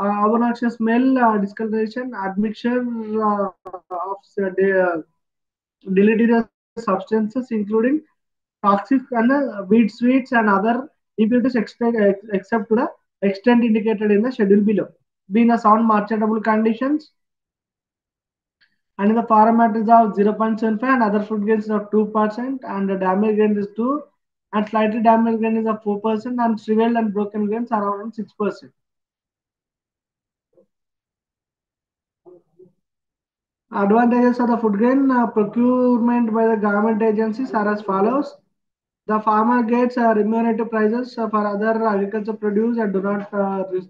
obnoxious smell, discoloration, admixture of deleterious substances, including toxic and weed sweets and other impurities except to the extent indicated in the schedule below. Be in a sound marketable conditions, and in the parameters of 0.75 and other food grains of 2% and the damaged grain is 2 and slightly damaged grain is of 4% and shriveled and broken grains are around 6%. Advantages of the food grain procurement by the government agencies are as follows. The farmer gets remunerative prices for other agriculture produce and do not risk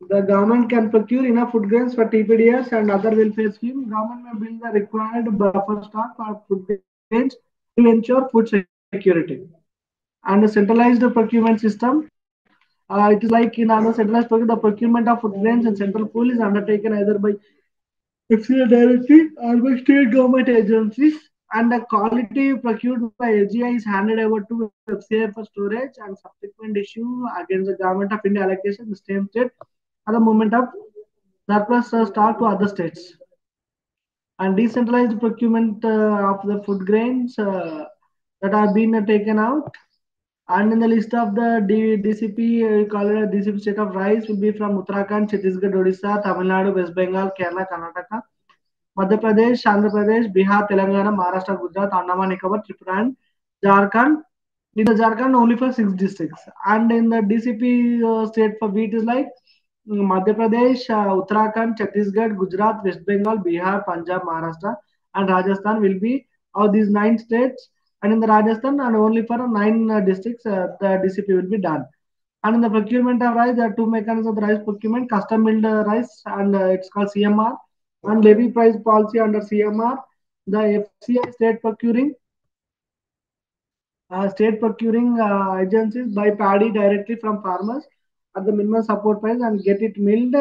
the government can procure enough food grains for TPDS and other welfare schemes. Government may build the required buffer stock for food grains to ensure food security. And a centralized procurement system. It is like in other centralized procurement, the procurement of food grains and central pool is undertaken either by FCA directly or by state government agencies. And the quality procured by AGI is handed over to FCA for storage and subsequent issue against the government of India allocation the same state at the moment of surplus stock to other states. And decentralized procurement of the food grains that are being taken out. And in the list of the DCP, we call it a DCP state of rice will be from Uttarakhand, Chhattisgarh, Odisha, Tamil Nadu, West Bengal, Kerala, Karnataka, Madhya Pradesh, Andhra Pradesh, Bihar, Telangana, Maharashtra, Gujarat, Andaman, Nicobar, Tripura, and Jharkhand. In the Jharkhand, only for 6 districts. And in the DCP state for wheat is like Madhya Pradesh, Uttarakhand, Chhattisgarh, Gujarat, West Bengal, Bihar, Punjab, Maharashtra, and Rajasthan will be of these 9 states. And in the Rajasthan, and only for 9 districts, the DCP will be done. And in the procurement of rice, there are two mechanisms of the rice procurement: custom milled rice, and it's called CMR, and levy price policy under CMR. The FCI state procuring agencies buy paddy directly from farmers at the minimum support price and get it milled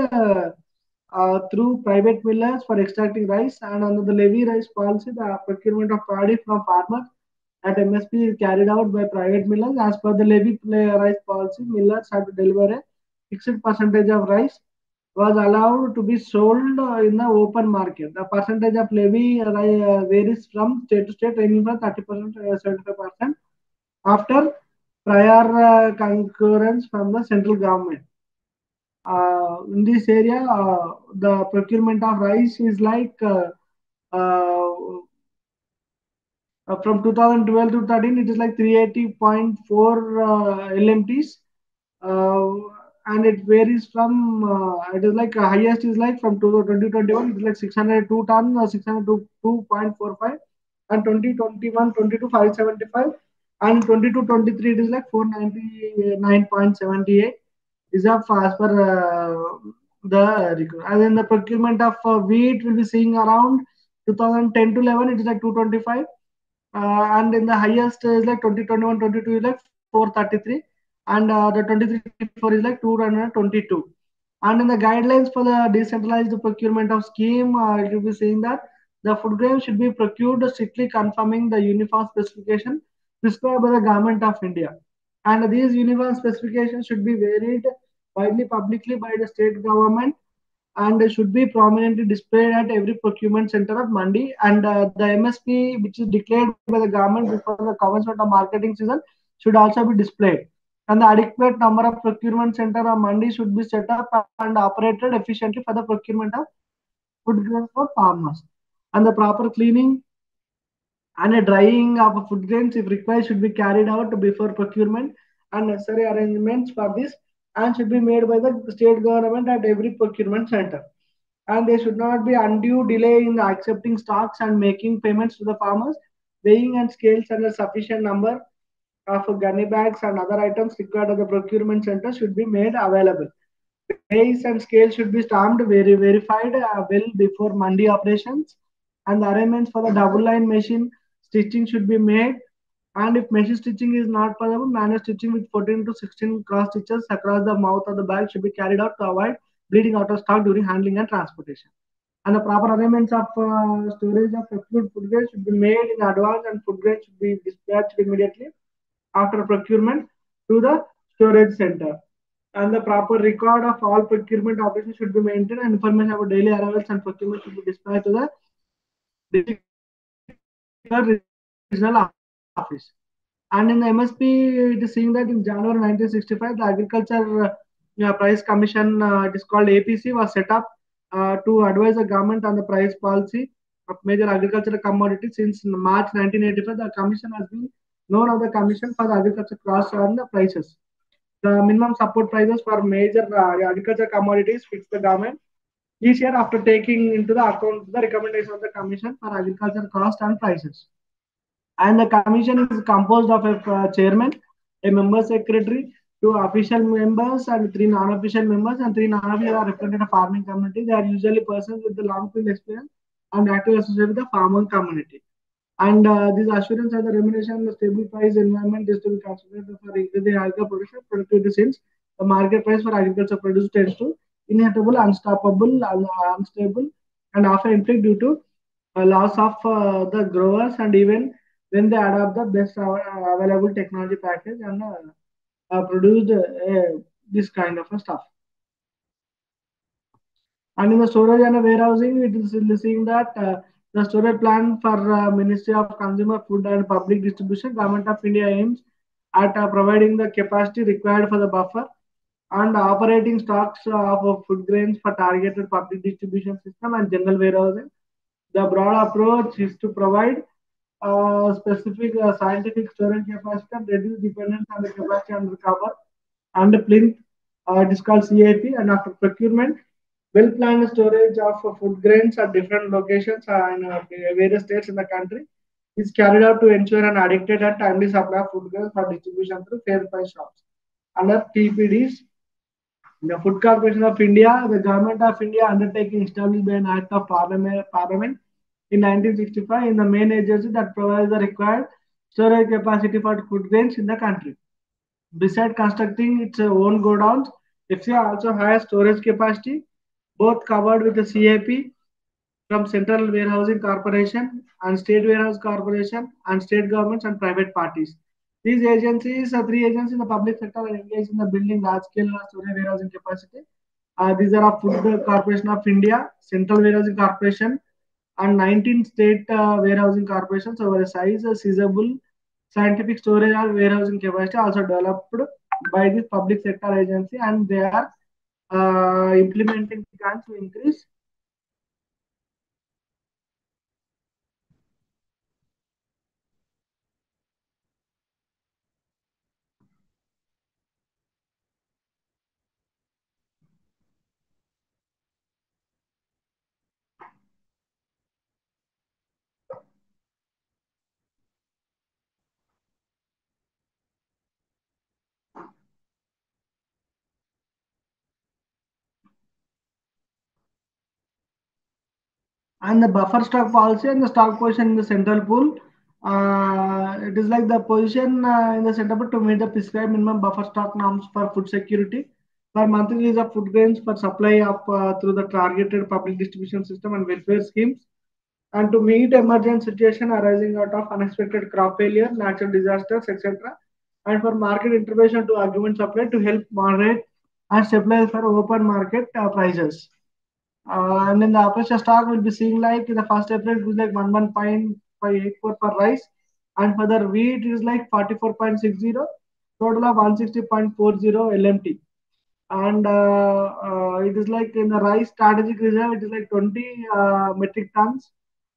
through private millers for extracting rice. And under the levy rice policy, the procurement of paddy from farmers at MSP is carried out by private millers. As per the levy rice policy, millers have to deliver a fixed percentage of rice was allowed to be sold in the open market. The percentage of levy varies from state to state, ranging from 30% to 75% after prior concurrence from the central government. In this area, the procurement of rice is like uh, from 2012 to 13, it is like 380.4 LMTs, uh, and it varies from it is like highest is like from 2021 it is like 602 ton or 602.45, and 2021 22 575, and 22-23 it is like 499.78 is up as per the record. And then the procurement of wheat will be seeing around 2010 to 11 it is like 225, and in the highest is like 2021-22 is like 433, and the 23-24 is like 222. And in the guidelines for the decentralized procurement of scheme, it will be saying that the food grain should be procured strictly confirming the uniform specification prescribed by the government of India. And these uniform specifications should be varied widely publicly by the state government and should be prominently displayed at every procurement center of mandi, and the MSP which is declared by the government before the commencement of marketing season should also be displayed, and the adequate number of procurement center or mandi should be set up and operated efficiently for the procurement of food grains for farmers, and the proper cleaning and a drying of food grains if required should be carried out before procurement, and necessary arrangements for this and should be made by the state government at every procurement center. And there should not be undue delay in accepting stocks and making payments to the farmers. Weighing and scales and a sufficient number of gunny bags and other items required at the procurement center should be made available. Weighs and scales should be stamped, verified well before mandi operations, and the arrangements for the double line machine stitching should be made. And if machine stitching is not possible, manual stitching with 14 to 16 cross stitches across the mouth of the bag should be carried out to avoid bleeding out of stock during handling and transportation. And the proper arrangements of storage of food grains should be made in advance, and food grains should be dispatched immediately after procurement to the storage center. And the proper record of all procurement operations should be maintained, and information about daily arrivals and procurement should be dispatched to the district or regional office. And in the MSP, it is seeing that in January 1965, the Agriculture Price Commission, it is called APC, was set up to advise the government on the price policy of major agricultural commodities. Since March 1985, the commission has been known as the Commission for the Agriculture Cost and the Prices. The minimum support prices for major agriculture commodities fixed the government each year after taking into the account the recommendation of the Commission for Agriculture Cost and Prices. And the commission is composed of a chairman, a member secretary, two official members, and three non-official members. And three non-official are represented a farming community. They are usually persons with the long field experience and active associated with the farming community. And this assurance of the remuneration, the stable price environment is to be considered for increasing agricultural production productivity, since the market price for agriculture produce tends to inevitable, unstoppable, unstable, and often inflate due to loss of the growers, and even when they adopt the best available technology package and produced this kind of stuff. And in the storage and warehousing, it is seeing that the storage plan for Ministry of Consumer Food and Public Distribution, Government of India aims at providing the capacity required for the buffer and operating stocks of food grains for targeted public distribution system and general warehousing. The broad approach is to provide specific scientific storage capacity and reduce dependence on the capacity under cover and plinth. It is called CAP. And after procurement, well-planned storage of food grains at different locations in various states in the country is carried out to ensure an adequate and timely supply of food grains for distribution through fair price shops. Under TPDs, the Food Corporation of India, the Government of India undertaking established by an Act of Parliament in 1965 in the main agency that provides the required storage capacity for food grains in the country. Besides constructing its own godowns, FCI also has storage capacity, both covered with the CAP from Central Warehousing Corporation and State Warehouse Corporation and state governments and private parties. These agencies, three agencies in the public sector, are engaged in the building large-scale storage warehousing capacity. These are Food Corporation of India, Central Warehousing Corporation, and 19 state warehousing corporations over a size feasible scientific storage and warehousing capacity also developed by this public sector agency, and they are implementing plans to increase. And the buffer stock policy and the stock position in the central pool. It is like the position in the central pool to meet the prescribed minimum buffer stock norms for food security, for monthly release of food grains for supply of through the targeted public distribution system and welfare schemes, and to meet emergent situation arising out of unexpected crop failure, natural disasters, etc., and for market intervention to augment supply to help moderate and stabilize for open market prices. And then the aperture stock will be seeing like in the first April it was like 11.584 for rice, and for the wheat it is like 44.60, total of 160.40 LMT. And it is like in the rice strategic reserve it is like 20 metric tons,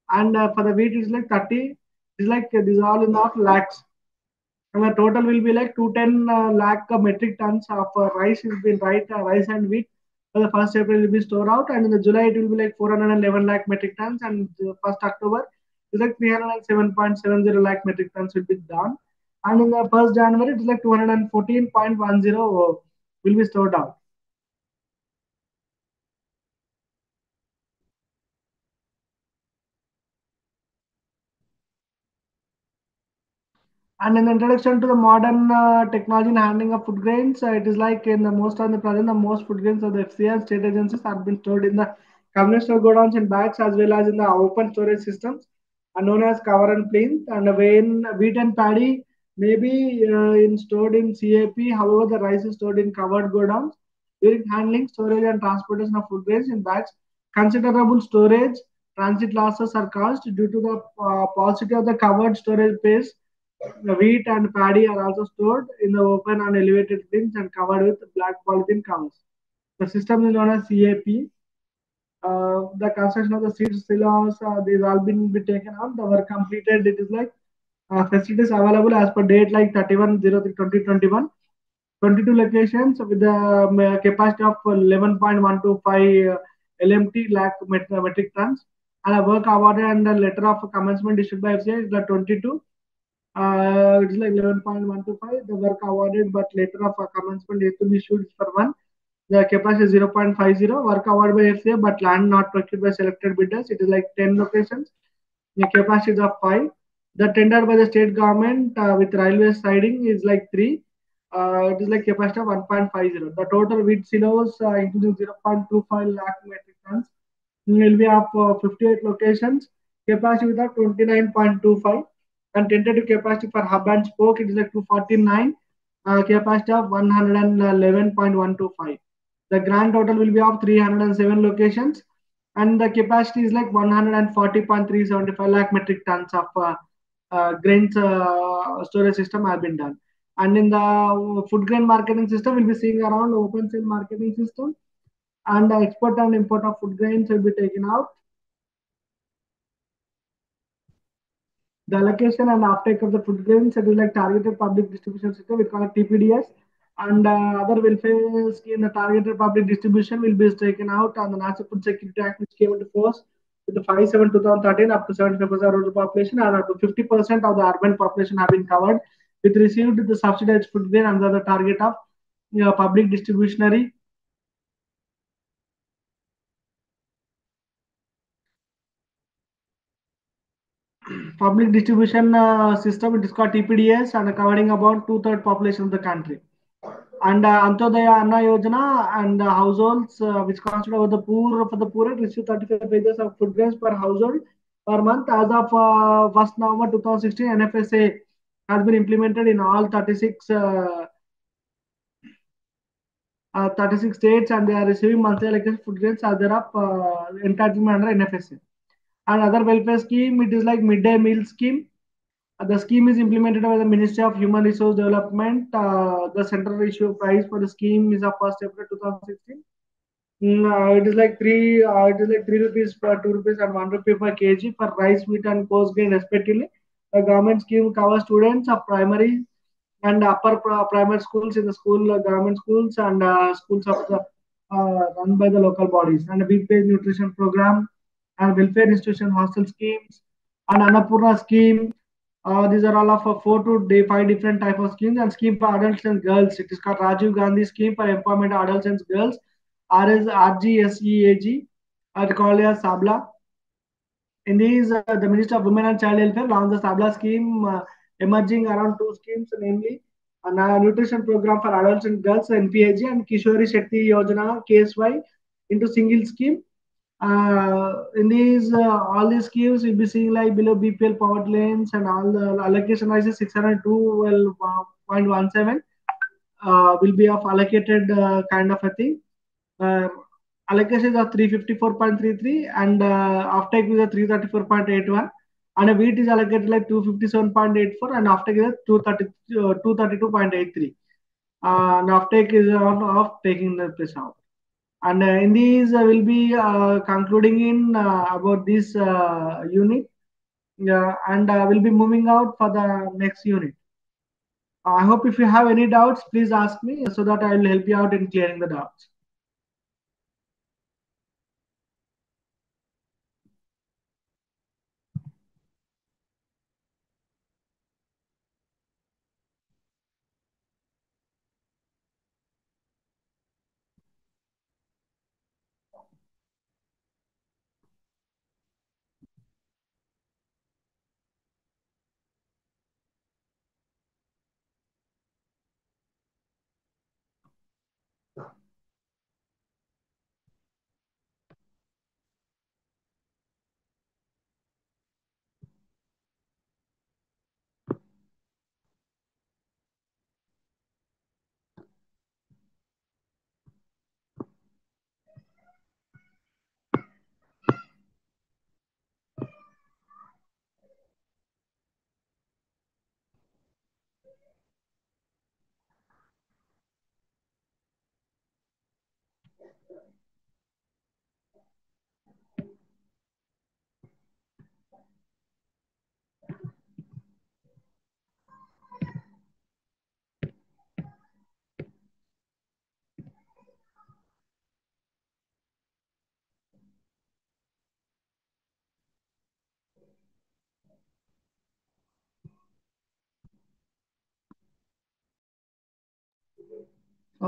and for the wheat it is like 30. It is like these all in of lakhs, and the total will be like 210 lakh metric tons of rice is been rice and wheat for the first April will be stored out, and in the July it will be like 411 lakh metric tons, and first October is like 307.70 lakh metric tons will be done, and in the first January it is like 214.10 will be stored out. And in the introduction to the modern technology in handling of food grains, it is like in the most of the present, the most food grains of the FCI state agencies are being stored in the Conventional godowns in bags as well as in the open storage systems are known as cover and plinth. And when wheat and paddy may be stored in CAP, however, the rice is stored in covered godowns. During handling, storage, and transportation of food grains in bags, considerable storage transit losses are caused due to the paucity of the covered storage space. The wheat and paddy are also stored in the open and elevated bins and covered with black polythene covers. The system is known as CAP. The construction of the seed silos, these all been taken out. They were completed. It is like facilities available as per date like 31/03/2021. 22 locations with the capacity of 11.125 LMT lakh metric tons. And a work awarded and a letter of commencement issued by FCI is the 22. It is like 11.125. The work awarded, but letter of commencement is to be issued for one. The capacity is 0.50. Work awarded by FCA, but land not procured by selected bidders. It is like 10 locations. The capacity is of 5. The tender by the state government with railway siding is like 3. It is like capacity of 1.50. The total wheat silos, including 0.25 lakh metric tons, will be of 58 locations. Capacity with 29.25, and tentative capacity for hub and spoke it is like 249. Capacity of 111.125. The grand total will be of 307 locations, and the capacity is like 140.375 lakh metric tons of grains storage system have been done. And in the food grain marketing system, we'll be seeing around open sale marketing system, and the export and import of food grains will be taken out. The allocation and uptake of the food grains, it is like targeted public distribution system, we call it TPDS. And other welfare scheme, the targeted public distribution will be taken out on the National Food Security Act, which came into force with the 5/7/2013 up to 75% of the population and up to 50% of the urban population have been covered with received the subsidized food grain under the target of public distributionary public distribution system. It is called TPDS and covering about two-thirds population of the country. And Antodaya Anna Yojana and households which constitute of the poor for the poor receive 35 pages of food grains per household per month. As of 1st November 2016, NFSA has been implemented in all 36 states, and they are receiving monthly allocation food grains as their entitlement under NFSA. And other welfare scheme, it is like midday meal scheme. The scheme is implemented by the Ministry of Human Resource Development. The central issue price for the scheme is of 1st April 2016. It is like three rupees per 2 rupees and 1 rupee per kg for rice, wheat, and coarse grain respectively. The government scheme covers students of primary and upper primary schools in the school government schools and schools of the run by the local bodies, and a big page nutrition program and welfare institution hostel schemes and Annapurna scheme. These are all of 4 to 5 different type of schemes, and scheme for adults and girls. It is called Rajiv Gandhi scheme for employment of adults and girls. RGSEAG, called as Sabla. In these, the Minister of Women and Child Welfare launched the Sabla scheme, emerging around 2 schemes, namely a nutrition program for adults and girls, NPAG, and Kishori Shetty Yojana, KSY, into single scheme. In these, all these schemes, we'll be seeing like below BPL poverty lanes, and all the allocation wise is 602.17 will be of allocated kind of a thing. Uh, Allocations are 354.33, and offtake is 334.81, and a wheat is allocated like 257.84, and offtake is 232.83. And offtake is on of taking the place out. And in these, we'll be concluding in about this unit, and we'll be moving out for the next unit. I hope if you have any doubts, please ask me so that I will help you out in clearing the doubts.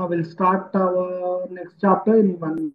We'll start our next chapter in 1 minute.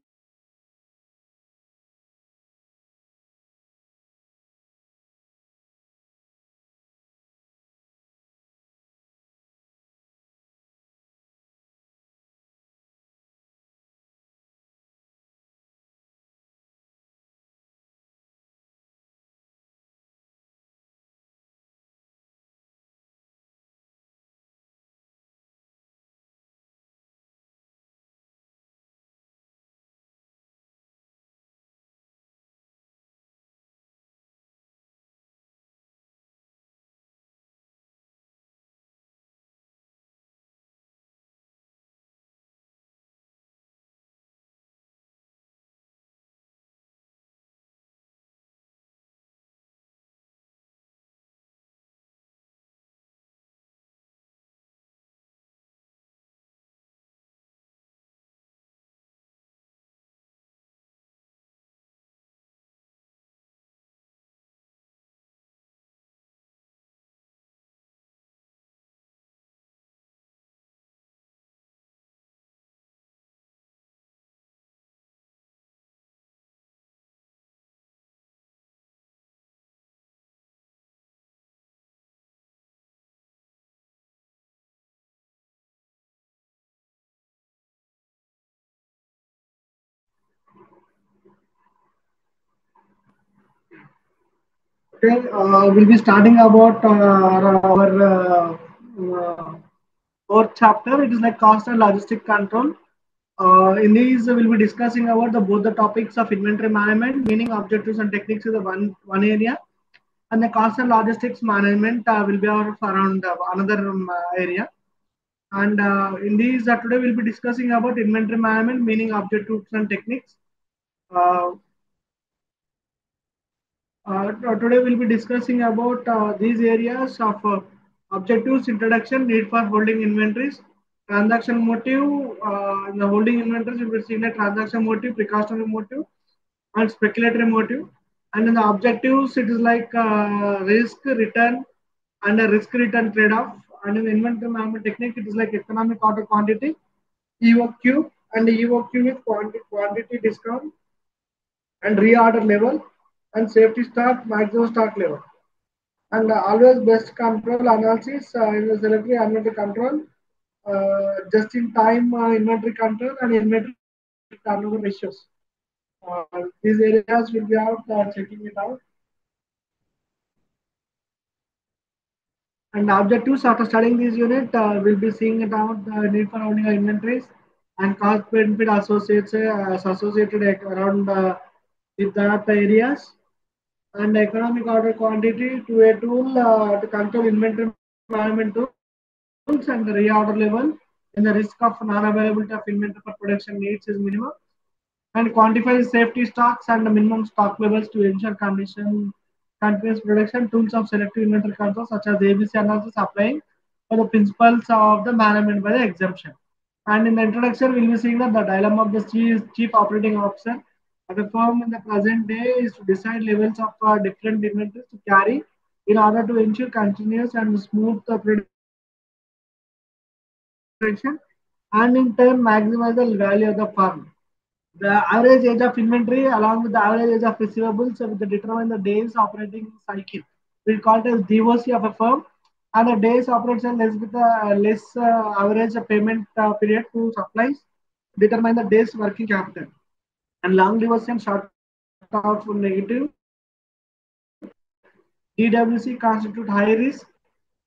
Okay, we'll be starting about our uh, fourth chapter. It is like cost and logistic control. In these, we'll be discussing about both the topics of inventory management, meaning objectives and techniques is the one area, and the cost and logistics management will be our around another area. And in these, today we'll be discussing about inventory management, meaning objectives and techniques. Uh, Today we'll be discussing about these areas of objectives, introduction, need for holding inventories, transaction motive. In the holding inventories, we'll be seeing the transaction motive, precautionary motive, and speculatory motive. And in the objectives, it is like risk return and a risk return trade-off. And in the inventory management technique, it is like economic order quantity, EOQ, and EOQ with quantity discount and reorder level and safety stock, maximum stock level. And always best control analysis in the selective inventory control, just in time inventory control and inventory turnover ratios. These areas will be out checking it out. And objectives after studying this unit, we'll be seeing it out the need for holding inventories and cost benefit associated around with that areas and economic order quantity to a tool to control inventory management tools and the reorder level and the risk of non-availability of inventory for production needs is minimum and quantify the safety stocks and the minimum stock levels to ensure continuous production tools of selective inventory control such as ABC analysis applying for the principles of the management by the exemption. And in the introduction, we'll be seeing that the dilemma of the chief operating officer at a firm in the present day is to decide levels of different inventories to carry in order to ensure continuous and smooth production and in turn maximize the value of the firm. The average age of inventory along with the average age of receivables will determine the days operating cycle. We call it as DOC of a firm, and the days operation less with a less average payment period to supplies determine the days working capital. And long DOC and short outflow negative. DWC constitute high risk.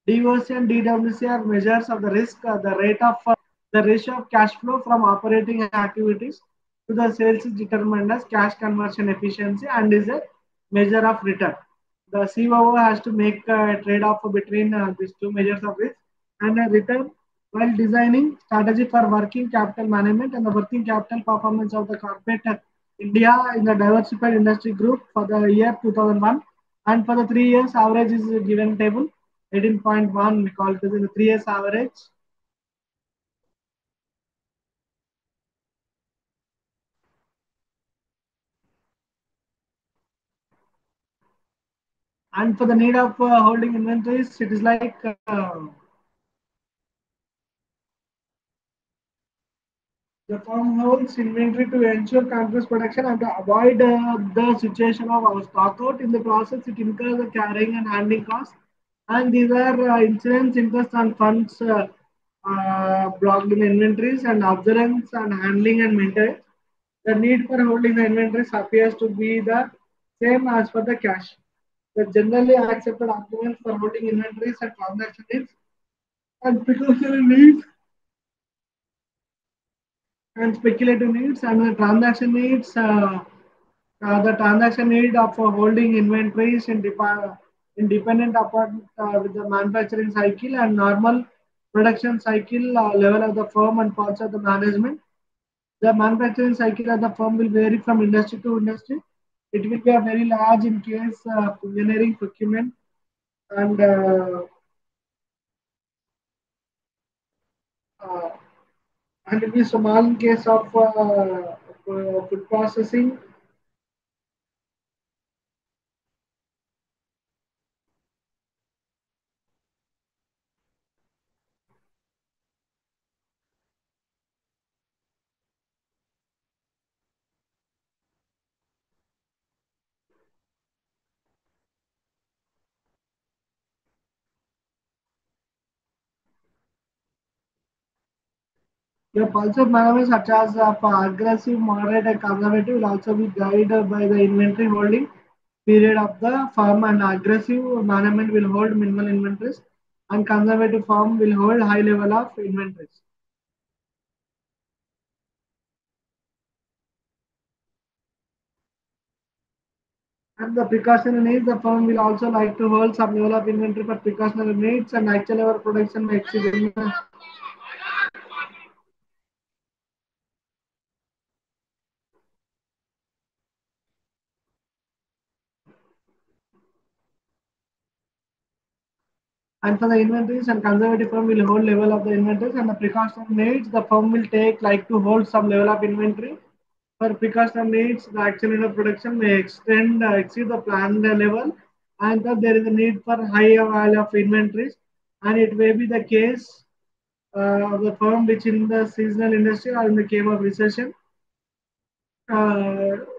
DOC and DWC are measures of the risk, the ratio of cash flow from operating activities to the sales is determined as cash conversion efficiency and is a measure of return. The COO has to make a trade-off between these two measures of risk and a return while designing strategy for working capital management and the working capital performance of the corporate India in the diversified industry group for the year 2001 and for the 3 years average is given table 18.1 we call it as the 3 years average. And for the need of holding inventories, it is like The firm holds inventory to ensure continuous production and to avoid the situation of our stock out. In the process, it incurs the carrying and handling costs. And these are insurance, interest, and funds blocked in inventories and observance and handling and maintenance. The need for holding the inventories appears to be the same as for the cash. The generally accepted arguments for holding inventories and transaction needs and precautionary needs and speculative needs and the transaction needs. The transaction need of holding inventories independent upon with the manufacturing cycle and normal production cycle level of the firm and parts of the management. The manufacturing cycle of the firm will vary from industry to industry. It will be a very large in case engineering, procurement, and uh, and it will be small in case of food processing. The pulse of management, such as aggressive, moderate, and conservative, will also be guided by the inventory holding period of the firm. And aggressive management will hold minimal inventories, and conservative firm will hold high level of inventories. And the precautionary needs, the firm will also like to hold some level of inventory for precautionary needs, and actual level production may exceed. And for the inventories and conservative firm will hold level of the inventories and the precautionary needs, the firm will take like to hold some level of inventory. For precautionary needs, the actual unit production may exceed the planned level, and that there is a need for higher value of inventories. And it may be the case of the firm which in the seasonal industry or in the case of recession.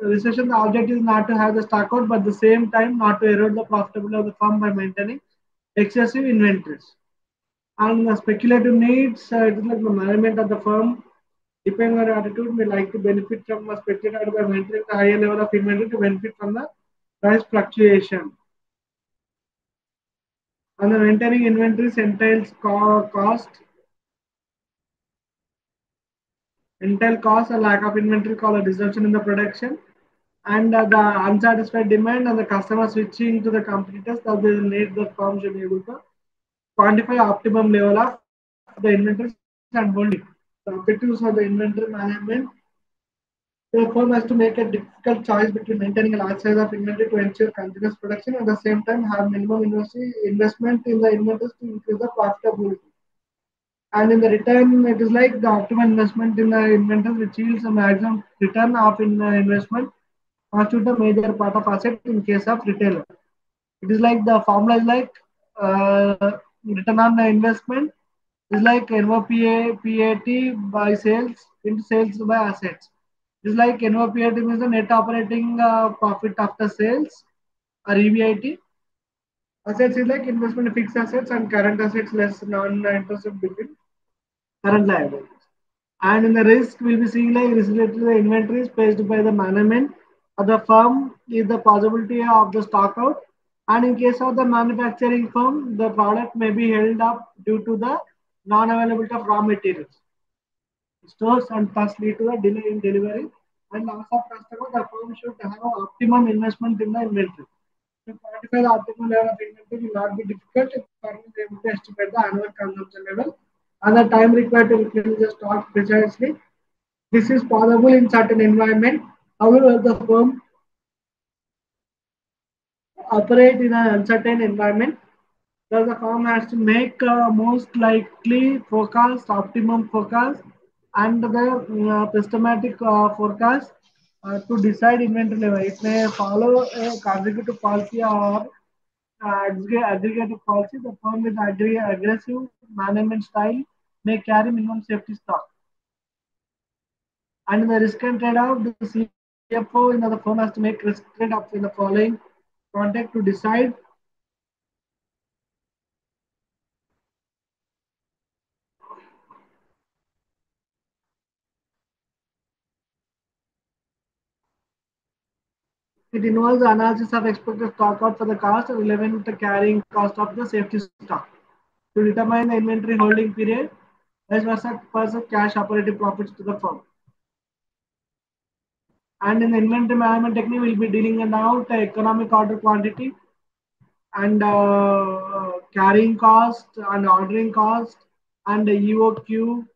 Recession, the objective is not to have the stock out, but at the same time not to erode the profitability of the firm by maintaining excessive inventories. And the speculative needs, it is like the management of the firm, depending on your attitude, may like to benefit from the speculative by maintaining the higher level of inventory to benefit from the price fluctuation. And the maintaining inventories entails cost, a lack of inventory called a disruption in the production, and the unsatisfied demand and the customer switching to the competitors that they need the firm should be able to quantify optimum level of the inventories and holding. The objectives of the inventory management, the firm has to make a difficult choice between maintaining a large size of inventory to ensure continuous production and at the same time have minimum investment in the inventories to increase the profitability. And in the return, it is like the optimal investment in the inventory which yields a maximum return of investment constitute a major part of asset in case of retailer. It is like the formula is like return on the investment is like NOPA PAT by sales into sales by assets. It's like NOPAT means the net operating profit after sales or EBIT. Assets is like investment in fixed assets and current assets less non-interest between current liabilities. And in the risk, we'll be seeing like risk related to the inventories placed by the management of the firm is the possibility of the stock out. And in case of the manufacturing firm, the product may be held up due to the non-availability of raw materials, stores, and thus lead to a delay in delivery and loss of customer. The firm should have optimum investment in the inventory. To quantify the optimal level of inventory will not be difficult if the firm is able to estimate the annual consumption level and the time required to replenish the stock precisely. This is possible in certain environment. However, the firm operate in an uncertain environment. Thus, the firm has to make most likely forecast, optimum forecast, and the systematic forecast to decide inventory level. It may follow a consecutive policy or aggregative policy. The firm with aggressive management style may carry minimum safety stock. And in the risk and trade-off, the CFO in the firm has to make risk trade-off in the following context to decide. It involves the analysis of expected stock out for the cost and relevant carrying cost of the safety stock to determine the inventory holding period, vice versa, versus cash operating profits to the firm. And in the inventory management technique, we'll be dealing about the economic order quantity and carrying cost and ordering cost and the EOQ.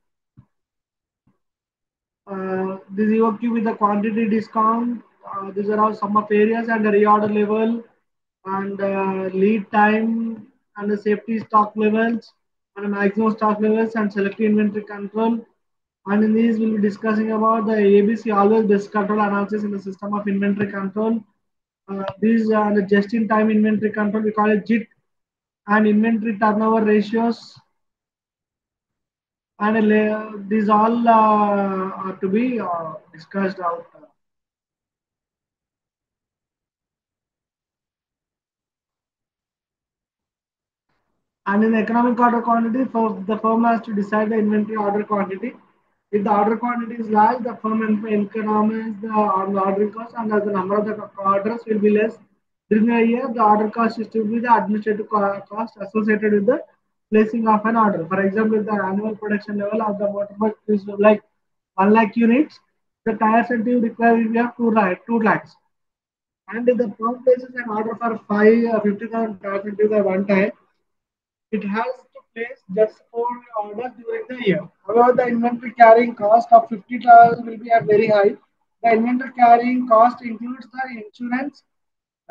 This EOQ with the quantity discount. These are all some of areas and the reorder level and lead time and the safety stock levels and maximum stock levels and selective inventory control. And in these, we'll be discussing about the ABC always best control analysis in the system of inventory control. These are the just-in-time inventory control. We call it JIT and inventory turnover ratios. And these all are to be discussed out. And in economic order quantity, the firm has to decide the inventory order quantity. If the order quantity is large, the firm economizes on the ordering cost, and as the number of the orders will be less during a year, the order cost is to be the administrative cost associated with the placing of an order. For example, if the annual production level of the motorbike is like 1 lakh units, the tire set you require will be of 2 lakhs. And if the firm places an order for 50,000 tires into the one time, it has to place just 4 orders during the year. However, the inventory carrying cost of 50 will be at very high. The inventory carrying cost includes the insurance,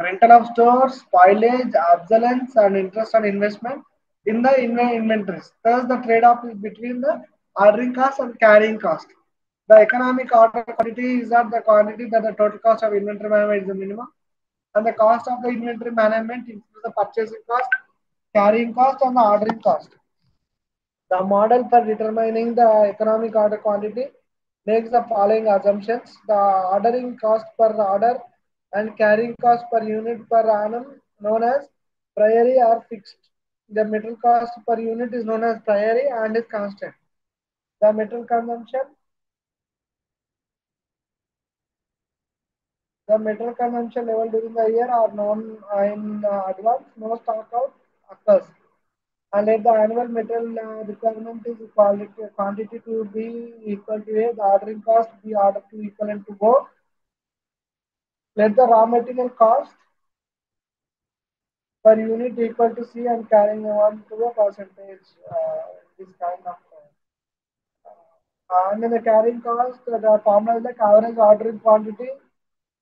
rental of stores, spoilage, obsolescence, and interest on investment in the inventories. Thus, the trade-off is between the ordering cost and carrying cost. The economic order quantity is at the quantity that the total cost of inventory management is the minimum, and the cost of the inventory management includes the purchasing cost, carrying cost, and the ordering cost. The model for determining the economic order quantity makes the following assumptions. The ordering cost per order and carrying cost per unit per annum known as priori are fixed. The material cost per unit is known as priori and is constant. The material consumption level during the year are known in advance. No stock out occurs. And let the annual material requirement is quantity to be equal to A, the ordering cost be order to equivalent to O. Let the raw material cost per unit equal to C and carrying on to a percentage. This kind of. And then the carrying cost, the formula is like average ordering quantity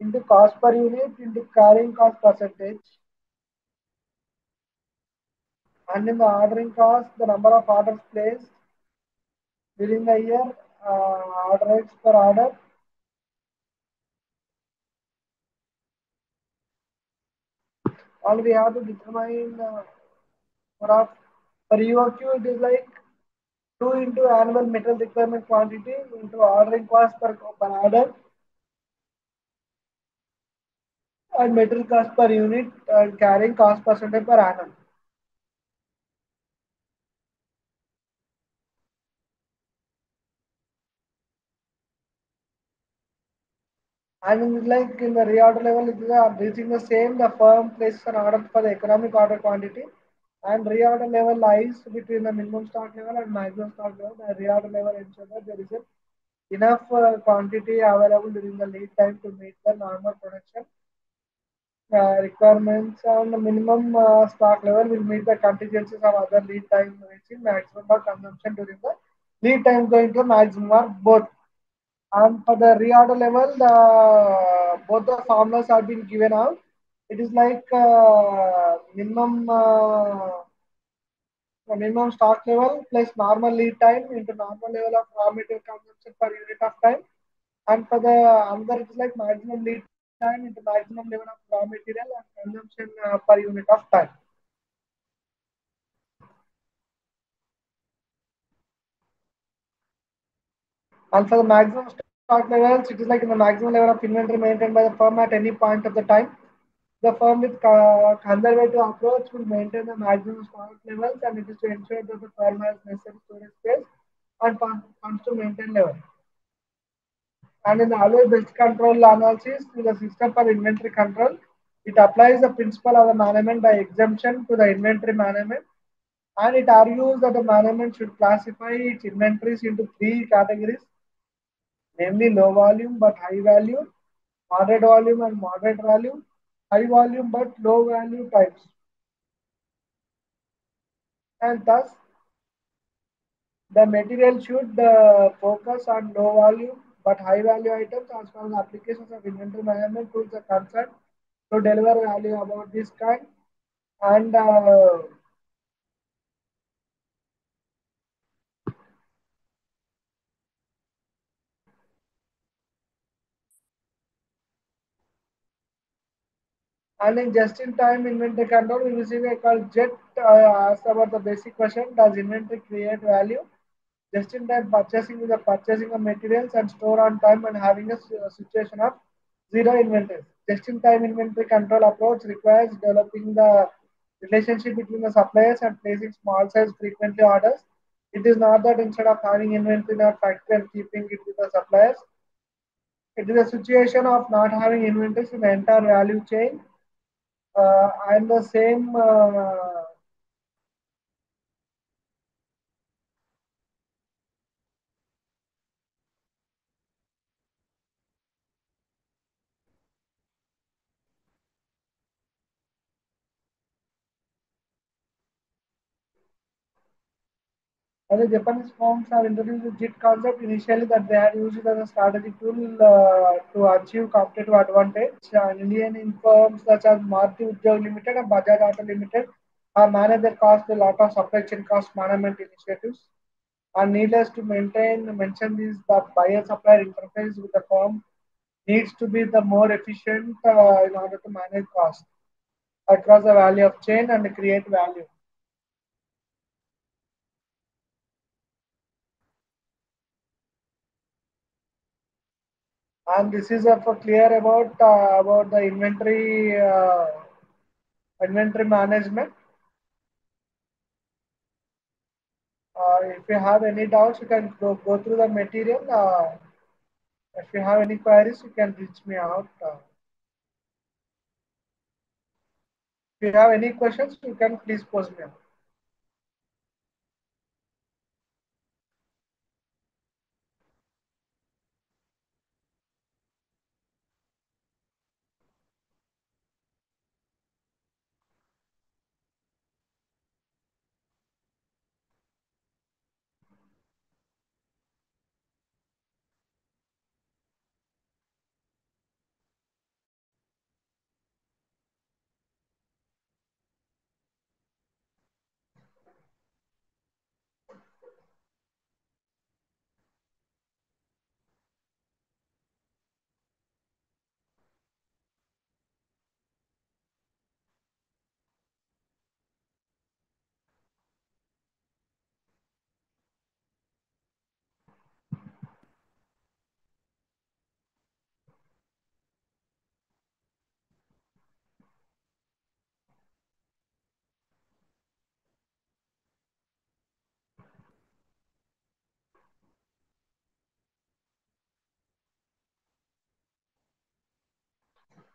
into cost per unit into carrying cost percentage. And in the ordering cost, the number of orders placed during the year, order rates per order. And we have to determine for of for EOQ, it is like 2 into annual metal requirement quantity into ordering cost per order and metal cost per unit and carrying cost percentage per annum. And like in the reorder level, it is reaching the same. The firm places an order for the economic order quantity, and reorder level lies between the minimum stock level and maximum stock level. The reorder level ensures that there is enough quantity available during the lead time to meet the normal production requirements, and the minimum stock level will meet the contingencies of other lead time reaching maximum or consumption during the lead time going to maximum or both. And for the reorder level, the both the formulas have been given out. It is like minimum stock level plus normal lead time into normal level of raw material consumption per unit of time. And for the another, it is like maximum lead time into maximum level of raw material and consumption per unit of time. And for the maximum Stock levels, it is like the maximum level of inventory maintained by the firm at any point of the time. The firm with conservative approach will maintain the maximum stock levels, and it is to ensure that the firm has necessary storage space and funds to maintain level. And in the always best control analysis to the system for inventory control, it applies the principle of the management by exemption to the inventory management, and it argues that the management should classify its inventories into three categories, namely low volume but high value, moderate volume and moderate value, high volume but low value types. And thus, the material should focus on low volume but high value items as far as applications of inventory management tools are concerned to deliver value about this kind. And And in just-in-time inventory control, we receive a call JET asked about the basic question: does inventory create value? Just-in-time purchasing is the purchasing of materials and store on time and having a situation of zero inventory. Just-in-time inventory control approach requires developing the relationship between the suppliers and placing small-size frequently orders. It is not that instead of having inventory in our factory and keeping it with the suppliers, it is a situation of not having inventories in the entire value chain. And the same and the Japanese firms have introduced the JIT concept initially that they had used it as a strategic tool to achieve competitive advantage. And Indian firms such as Maruti Udyog Limited and Bajaj Auto Limited have managed their cost with a lot of supply chain cost management initiatives. And needless to mention these, the buyer supplier interface with the firm needs to be the more efficient in order to manage cost across the value of chain and create value. And this is for clear about the inventory management. If you have any doubts, you can go through the material. If you have any queries, you can reach me out. If you have any questions, you can please post me out.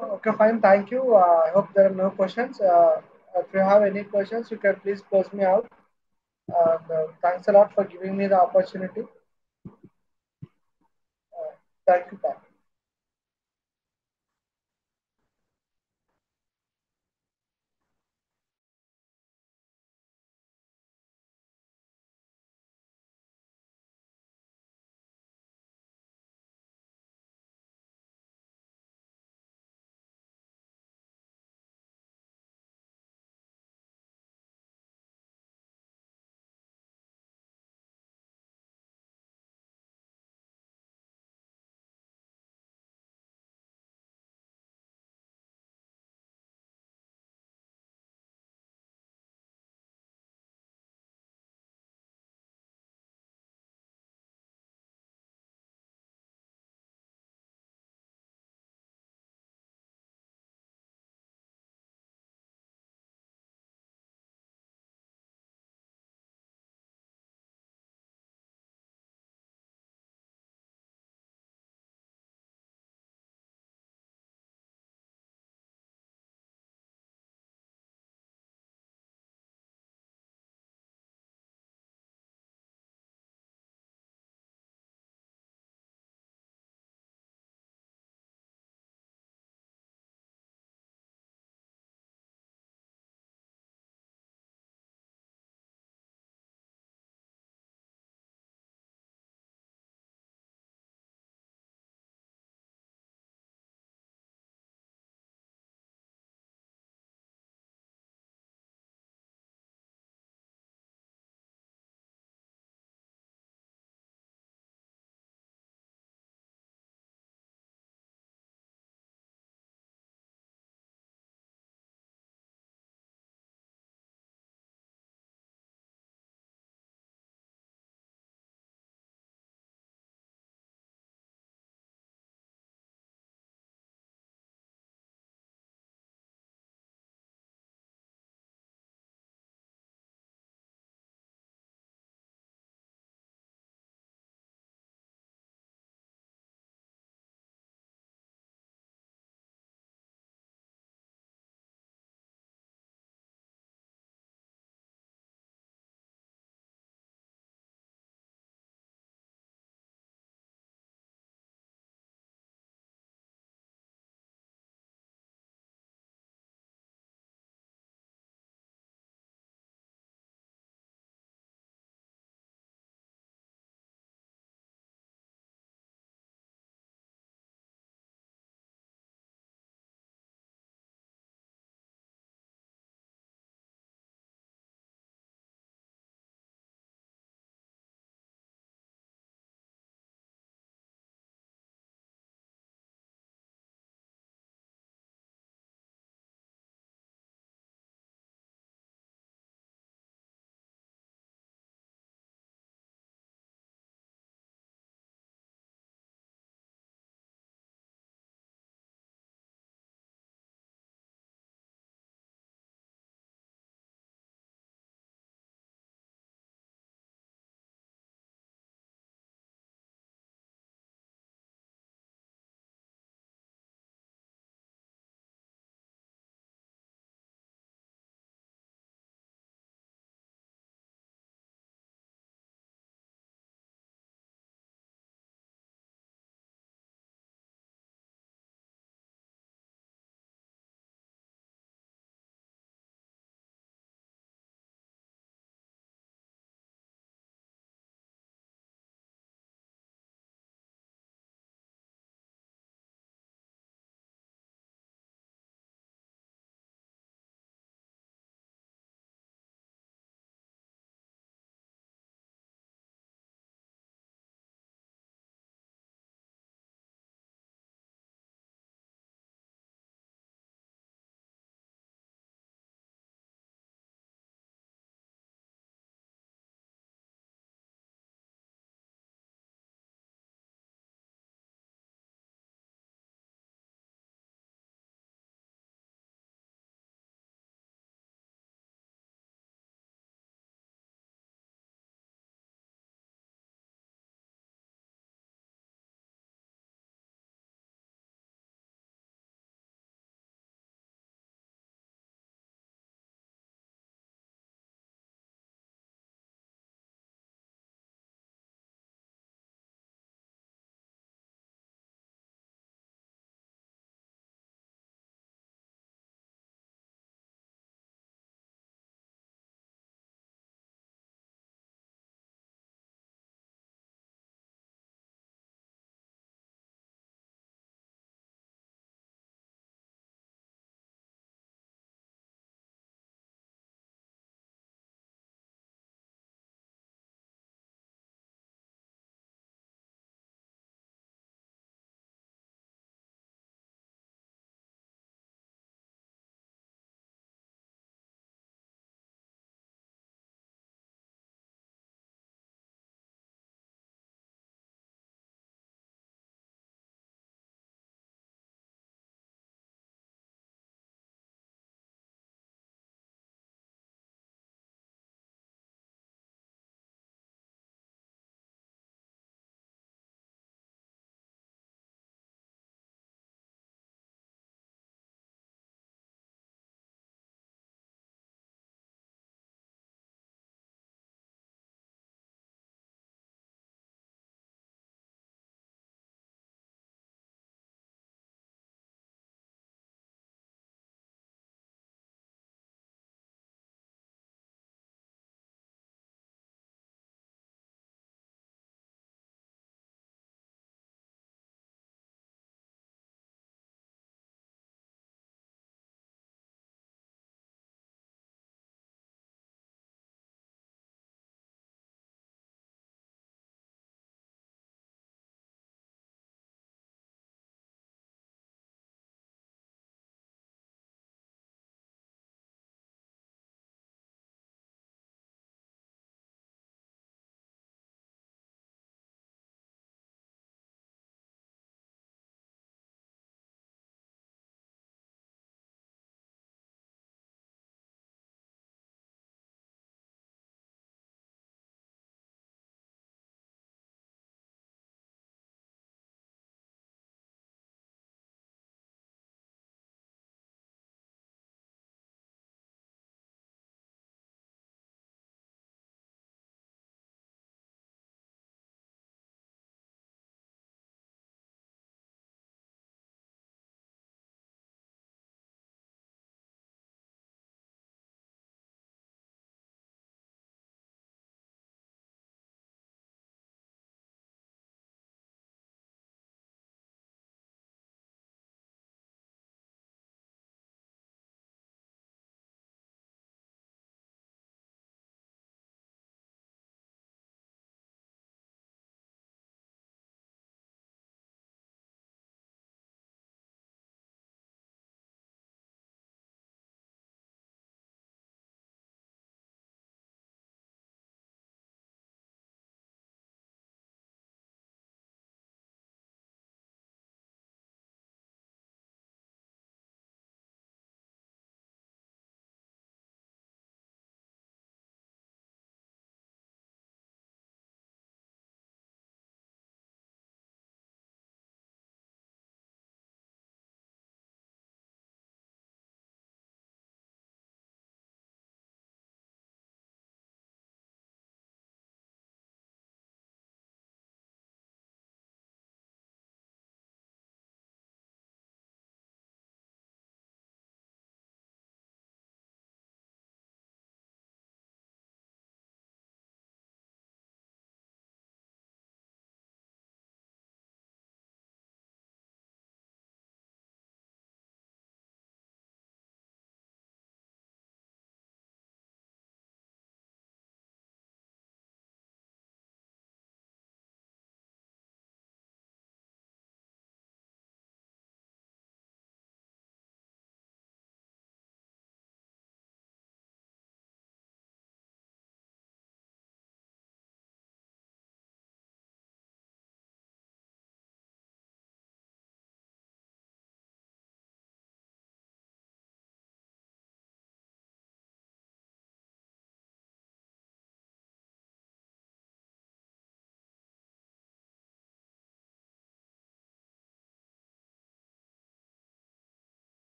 Okay, fine. Thank you. I hope there are no questions. If you have any questions, you can please post me out. And thanks a lot for giving me the opportunity. Thank you. Bye.